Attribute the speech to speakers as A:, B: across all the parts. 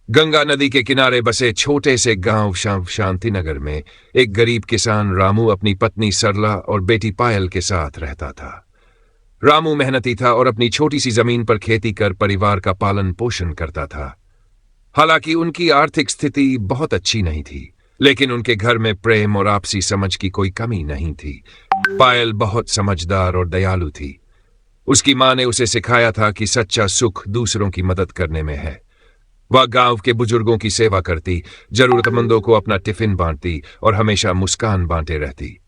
A: गंगा नदी के किनारे बसे छोटे से गांव शांतिनगर में एक गरीब किसान रामू अपनी पत्नी सरला और बेटी पायल के साथ रहता था। रामू मेहनती था और अपनी छोटी सी जमीन पर खेती कर परिवार का पालन पोषण करता था। हालांकि उनकी आर्थिक स्थिति बहुत अच्छी नहीं थी, लेकिन उनके घर में प्रेम और आपसी समझ की कोई कमी नहीं थी। पायल बहुत समझदार और दयालु थी। उसकी मां ने उसे सिखाया था कि सच्चा सुख दूसरों की मदद करने में है। वह गांव के बुजुर्गों की सेवा करती, जरूरतमंदों को अपना टिफिन बांटती और हमेशा मुस्कान बांटे रहती।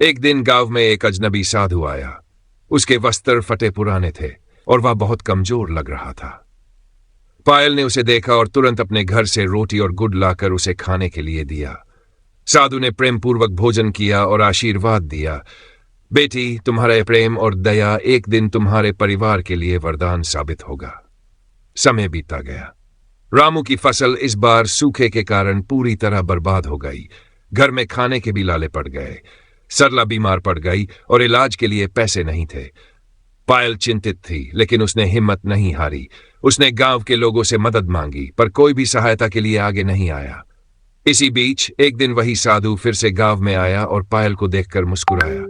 A: एक दिन गांव में एक अजनबी साधु आया। उसके वस्त्र फटे पुराने थे और वह बहुत कमजोर लग रहा था। पायल ने उसे देखा और तुरंत अपने घर से रोटी और गुड़ लाकर उसे खाने के लिए दिया। साधु ने प्रेम पूर्वक भोजन किया और आशीर्वाद दिया, बेटी, तुम्हारा प्रेम और दया एक दिन तुम्हारे परिवार के लिए वरदान साबित होगा। समय बीतता गया। रामू की फसल इस बार सूखे के कारण पूरी तरह बर्बाद हो गई। घर में खाने के भी लाले पड़ गए। सरला बीमार पड़ गई और इलाज के लिए पैसे नहीं थे। पायल चिंतित थी, लेकिन उसने हिम्मत नहीं हारी। उसने गांव के लोगों से मदद मांगी, पर कोई भी सहायता के लिए आगे नहीं आया। इसी बीच एक दिन वही साधु फिर से गांव में आया और पायल को देखकर मुस्कुराया।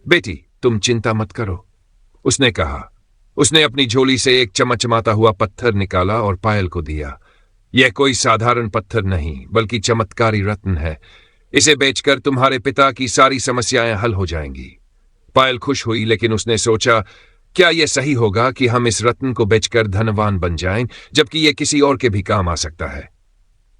A: बेटी, तुम चिंता मत करो, उसने कहा। उसने अपनी झोली से एक चमचमाता हुआ पत्थर निकाला और पायल को दिया। यह कोई साधारण पत्थर नहीं, बल्कि चमत्कारी रत्न है। इसे बेचकर तुम्हारे पिता की सारी समस्याएं हल हो जाएंगी। पायल खुश हुई, लेकिन उसने सोचा, क्या यह सही होगा कि हम इस रत्न को बेचकर धनवान बन जाएं, जबकि यह किसी और के भी काम आ सकता है।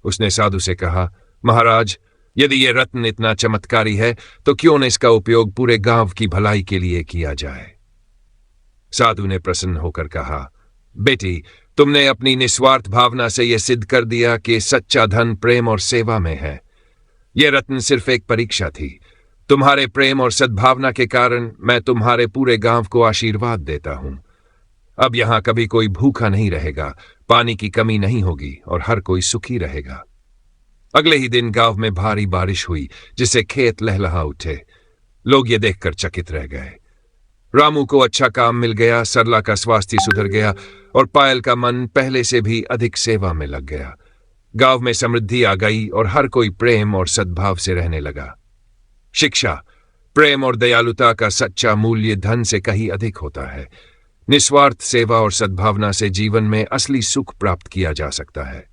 A: उसने साधु से कहा, महाराज, यदि यह रत्न इतना चमत्कारी है तो क्यों न इसका उपयोग पूरे गांव की भलाई के लिए किया जाए। साधु ने प्रसन्न होकर कहा, बेटी, तुमने अपनी निस्वार्थ भावना से यह सिद्ध कर दिया कि सच्चा धन प्रेम और सेवा में है। यह रत्न सिर्फ एक परीक्षा थी। तुम्हारे प्रेम और सद्भावना के कारण मैं तुम्हारे पूरे गांव को आशीर्वाद देता हूं। अब यहां कभी कोई भूखा नहीं रहेगा, पानी की कमी नहीं होगी और हर कोई सुखी रहेगा। अगले ही दिन गांव में भारी बारिश हुई, जिससे खेत लहलहा उठे। लोग ये देखकर चकित रह गए। रामू को अच्छा काम मिल गया, सरला का स्वास्थ्य सुधर गया और पायल का मन पहले से भी अधिक सेवा में लग गया। गांव में समृद्धि आ गई और हर कोई प्रेम और सद्भाव से रहने लगा। शिक्षा, प्रेम और दयालुता का सच्चा मूल्य धन से कहीं अधिक होता है। निस्वार्थ सेवा और सद्भावना से जीवन में असली सुख प्राप्त किया जा सकता है।